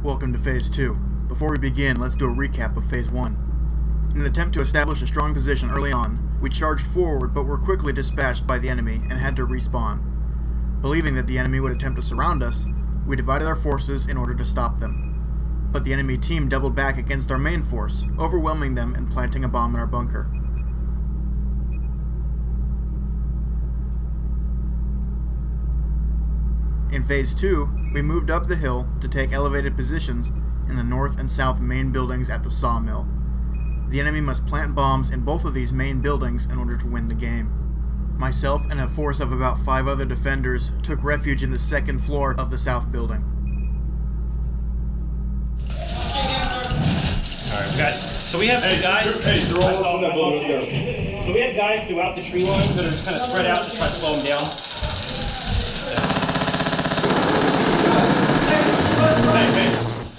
Welcome to Phase 2. Before we begin, let's do a recap of Phase 1. In an attempt to establish a strong position early on, we charged forward but were quickly dispatched by the enemy and had to respawn. Believing that the enemy would attempt to surround us, we divided our forces in order to stop them. But the enemy team doubled back against our main force, overwhelming them and planting a bomb in our bunker. In Phase 2, we moved up the hill to take elevated positions in the north and south main buildings at the Sawmill. The enemy must plant bombs in both of these main buildings in order to win the game. Myself and a force of about 5 other defenders took refuge in the second floor of the south building. Alright, so we have some guys. They're all in that building there. So we have guys throughout the tree line that are just kind of spread out to try to slow them down.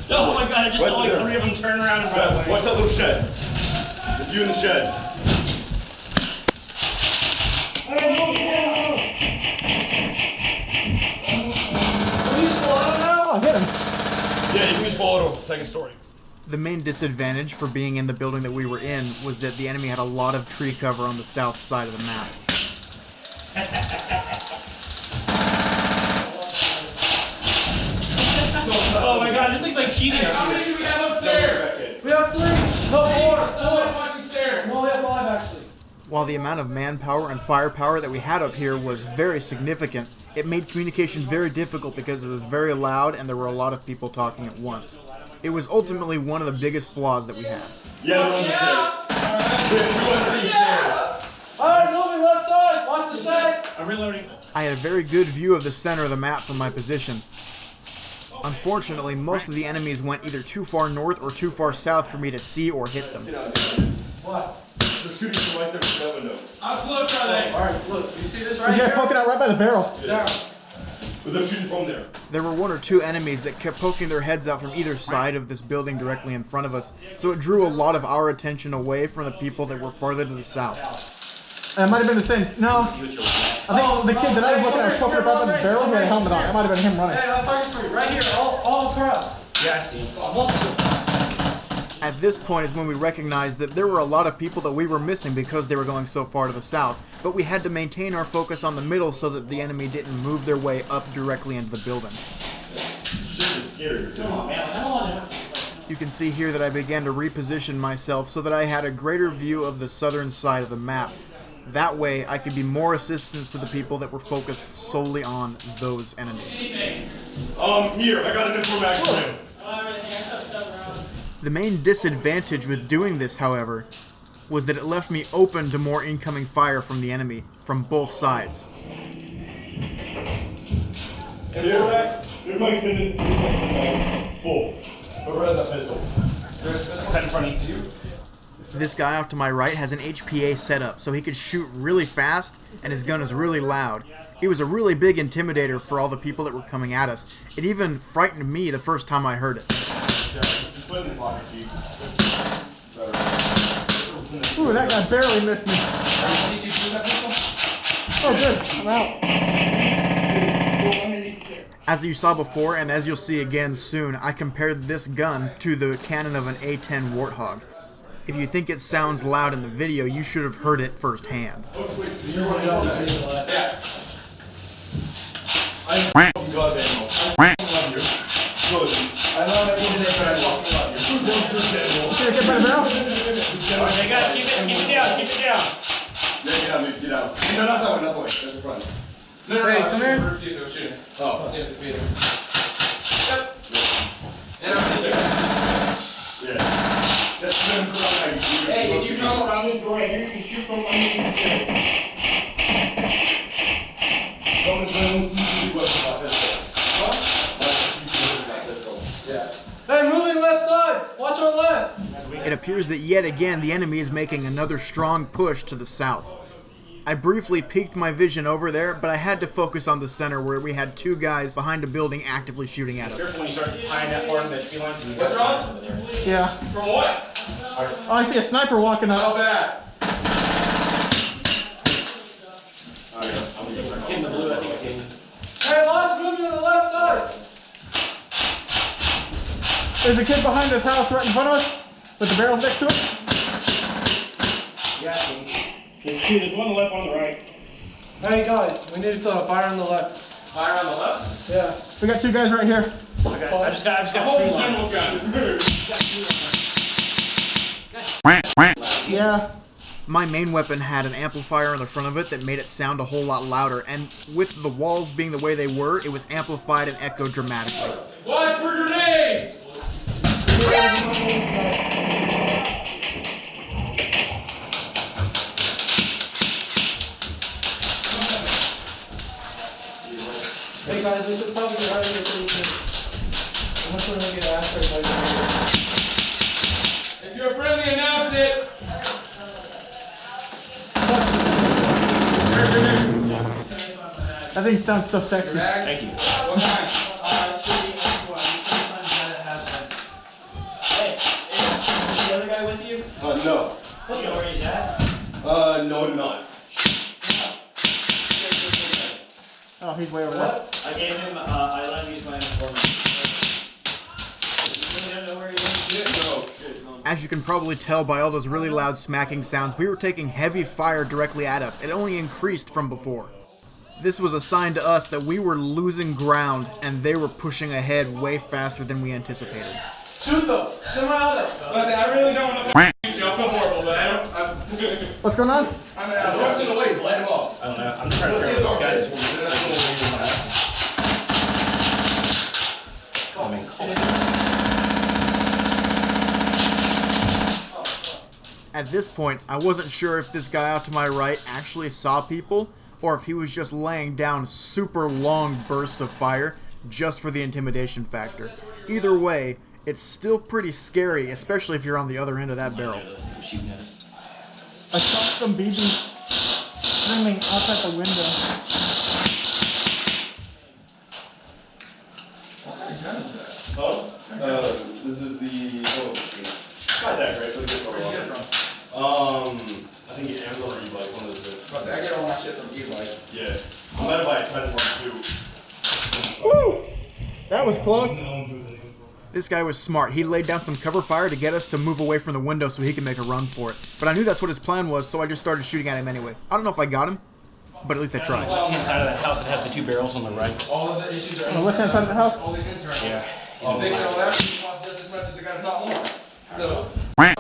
Oh my god, I just saw like 3 of them turn around and run away. Watch that little shed. There's you in the shed. Oh, hit him. Yeah, you can just follow to the second story. The main disadvantage for being in the building that we were in was that the enemy had a lot of tree cover on the south side of the map. Oh my god, this thing's like cheating. How many do we have upstairs? We have 3. No, 4. Someone watching stairs. No, we have 5 actually. While the amount of manpower and firepower that we had up here was very significant, it made communication very difficult because it was very loud and there were a lot of people talking at once. It was ultimately one of the biggest flaws that we had. Yeah, they're on the stairs. We have 2 on 3 stairs. Alright, moving left side. Watch the shed. I'm reloading. I had a very good view of the center of the map from my position. Unfortunately, most of the enemies went either too far north or too far south for me to see or hit them. What? They're shooting from right there from that window. How close are they? Alright, look. You see this right Yeah, here? poking out right by the barrel. There. But they're shooting from there. There were 1 or 2 enemies that kept poking their heads out from either side of this building directly in front of us, so it drew a lot of our attention away from the people that were farther to the south. It might have been the same. No. I think the kid that I was looking at was poking up by the barrel. He had a helmet on. It might have been him running. Hey, I'm talking to you. Right here, all across. Yeah, I see. At this point is when we recognized that there were a lot of people that we were missing because they were going so far to the south, but we had to maintain our focus on the middle so that the enemy didn't move their way up directly into the building. You can see here that I began to reposition myself so that I had a greater view of the southern side of the map. That way, I could be more assistance to the people that were focused solely on those enemies. Here, I got an information. The main disadvantage with doing this, however, was that it left me open to more incoming fire from the enemy, from both sides. Here, your mic's in the full. Over that pistol. Cut in front of you. This guy off to my right has an HPA setup, so he could shoot really fast, and his gun is really loud. It was a really big intimidator for all the people that were coming at us. It even frightened me the first time I heard it. Ooh, that guy barely missed me. Oh, good. I'm out. As you saw before, and as you'll see again soon, I compared this gun to the cannon of an A-10 Warthog. If you think it sounds loud in the video, you should have heard it firsthand. Hey guys, keep it down, keep it down. Yeah, get out. No, not that one, that's the front. Hey, come here. Oh. Yep. And I'm there. Yeah. Hey, if you come around this door right here, you can shoot from underneath Yeah. Hey, moving left side. Watch our left. It appears that yet again the enemy is making another strong push to the south. I briefly peeked my vision over there, but I had to focus on the center where we had 2 guys behind a building actively shooting at us. Careful when you start behind that part of the tree line. What's wrong? Yeah. From what? Oh, I see a sniper walking How up. bad? In the blue, I think I can. Hey, lots moving to the left side. There's a kid behind this house right in front of us with the barrels next to it. Yeah. There's one on the left, one on the right. Hey guys, we need to start a fire on the left. Fire on the left? Yeah. We got 2 guys right here. Okay. I just got Hold three the lines. gun. Yeah. My main weapon had an amplifier on the front of it that made it sound a whole lot louder, and with the walls being the way they were, it was amplified and echoed dramatically. Watch for grenades! Hey guys, we should probably get out of here pretty soon. Unless we're gonna get after it like If you're friendly, announce it! That thing sounds so sexy. Thank you. What kind? Hey, is the other guy with you? No. You know where he's at? No, not. Oh, he's way over there. I gave him, I let him use my informant. You don't know where he is? No. As you can probably tell by all those really loud smacking sounds, we were taking heavy fire directly at us. It only increased from before. This was a sign to us that we were losing ground and they were pushing ahead way faster than we anticipated. shoot them! Shoot them out of there! Listen, I really don't want to shoot you. I feel horrible, but I don't. What's going on? I'm watching the waves. Light him off. I don't know. I'm trying to figure out this guy that's I mean, call it. At this point, I wasn't sure if this guy out to my right actually saw people, or if he was just laying down super long bursts of fire just for the intimidation factor. Either way, it's still pretty scary, especially if you're on the other end of that barrel. Shooting at us. I saw some BBs screaming outside the window. Oh? This is the. Oh, it's not that great, but it's good. Where'd you get it from? I think it Amazon or e-bike, one of those two. I get all my shit from e-bike. Yeah. I might have bought a ton one too. Woo! That was close. This guy was smart. He laid down some cover fire to get us to move away from the window so he could make a run for it. But I knew that's what his plan was, so I just started shooting at him anyway. I don't know if I got him, but at least I tried. Inside of that house that has the 2 barrels on the right. All of the issues are On the left-hand side of the house? all the interns. Yeah. So they can left, it costs just as much as the guy's not more. So, Yeah.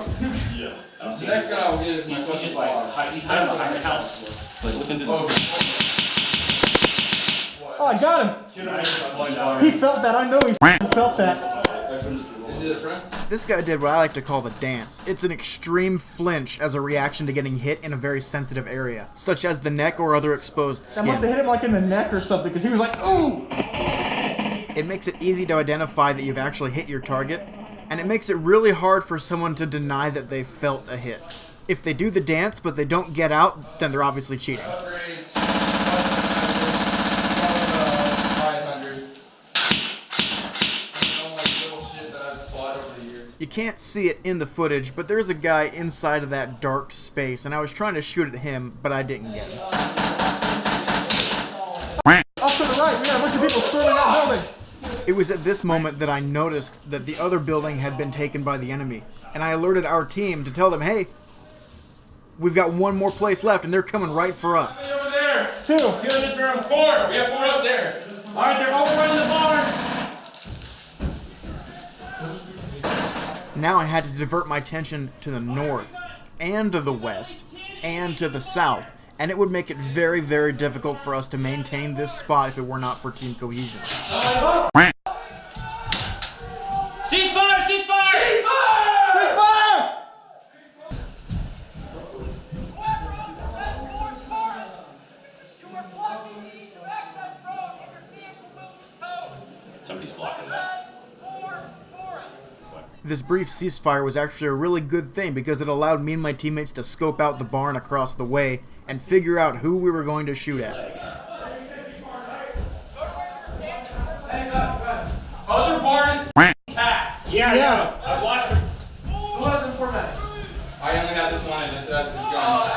the next guy I will get is my He's social just like, he's hiding behind the house. Like looking through the Oh, I got him! He felt that. I know he felt that. Is it a friend? This guy did what I like to call the dance. It's an extreme flinch as a reaction to getting hit in a very sensitive area, such as the neck or other exposed I must have skin. hit him like in the neck or something, because he was like, ooh! It makes it easy to identify that you've actually hit your target, and it makes it really hard for someone to deny that they felt a hit. If they do the dance but they don't get out, then they're obviously cheating. Upgrades. 500. All like little shit that I've bought over the years. You can't see it in the footage, but there's a guy inside of that dark space, and I was trying to shoot at him, but I didn't get him. Off to the right, we got a bunch of people storming that building. It was at this moment that I noticed that the other building had been taken by the enemy, and I alerted our team to tell them, hey, we've got one more place left, and they're coming right for us. Hey, over there. 2. 2 in this room. 4. We have 4 up there. All right, they're overrunning the barn. Now I had to divert my attention to the north, and to the west, and to the south, and it would make it very, very difficult for us to maintain this spot if it were not for team cohesion. Ceasefire! Ceasefire! Somebody's blocking that. This brief ceasefire was actually a really good thing because it allowed me and my teammates to scope out the barn across the way and figure out who we were going to shoot at. Other barn is tapped. Yeah. I watched him. Who has it for that? I only have this one, and that's his gun.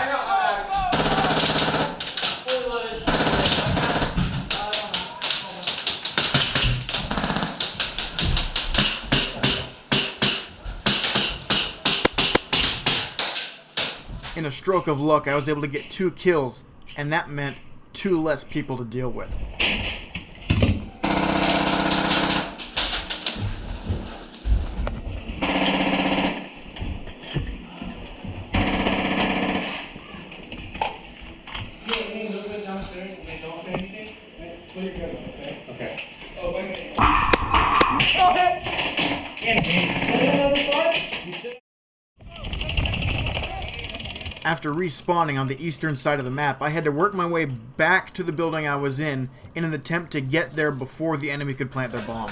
In a stroke of luck, I was able to get 2 kills, and that meant 2 less people to deal with. After respawning on the eastern side of the map, I had to work my way back to the building I was in an attempt to get there before the enemy could plant their bomb.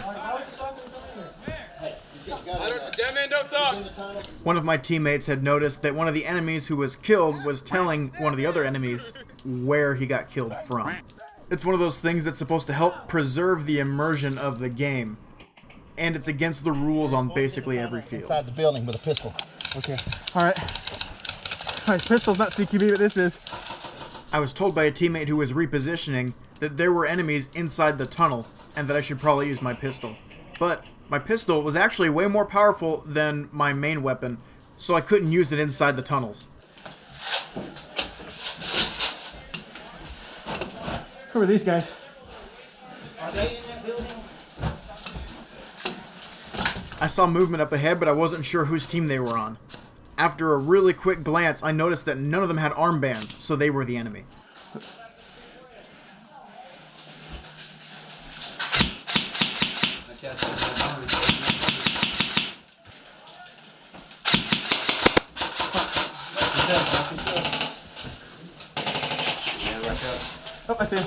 One of my teammates had noticed that one of the enemies who was killed was telling one of the other enemies where he got killed from. It's one of those things that's supposed to help preserve the immersion of the game, and it's against the rules on basically every field. Inside the building with a pistol. Okay. Alright. Alright, pistol's not CQB, but this is. I was told by a teammate who was repositioning that there were enemies inside the tunnel and that I should probably use my pistol. But my pistol was actually way more powerful than my main weapon, so I couldn't use it inside the tunnels. Who are these guys? Are they in that building? I saw movement up ahead, but I wasn't sure whose team they were on. After a really quick glance, I noticed that none of them had armbands, so they were the enemy. Oh, I see him.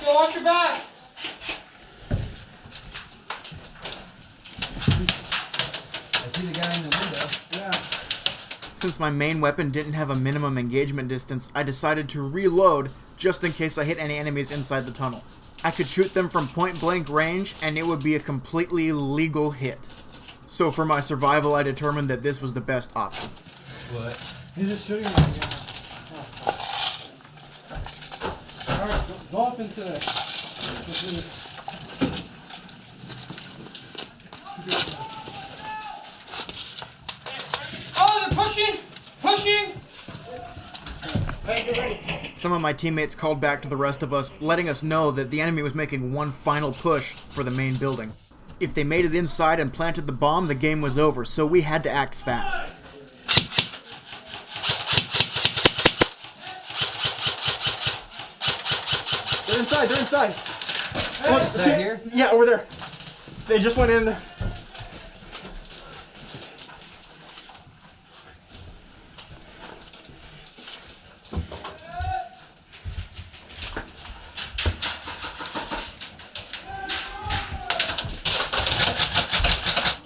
Yo, watch your back! I see the guy in the window. Yeah. Since my main weapon didn't have a minimum engagement distance, I decided to reload just in case I hit any enemies inside the tunnel. I could shoot them from point blank range and it would be a completely legal hit. So for my survival, I determined that this was the best option. What? He's just shooting at me. Alright, go up into it. Oh, they're pushing! Pushing! Some of my teammates called back to the rest of us, letting us know that the enemy was making one final push for the main building. If they made it inside and planted the bomb, the game was over, so we had to act fast. They're inside, they're inside. Hey, is that here? Yeah, over there. They just went in.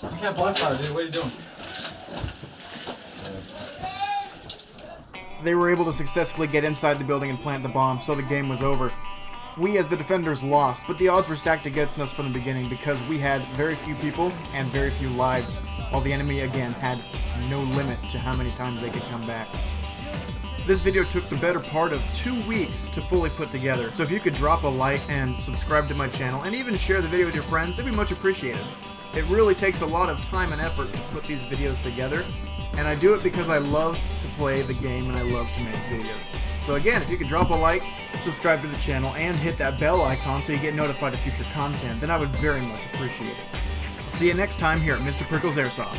You can't block fire, dude. What are you doing? They were able to successfully get inside the building and plant the bomb, so the game was over. We as the defenders lost, but the odds were stacked against us from the beginning because we had very few people and very few lives, while the enemy again had no limit to how many times they could come back. This video took the better part of 2 weeks to fully put together, so if you could drop a like and subscribe to my channel and even share the video with your friends, it'd be much appreciated. It really takes a lot of time and effort to put these videos together, and I do it because I love to play the game and I love to make videos. So again, if you could drop a like, subscribe to the channel, and hit that bell icon so you get notified of future content, then I would very much appreciate it. See you next time here at Mr. Prickles Airsoft.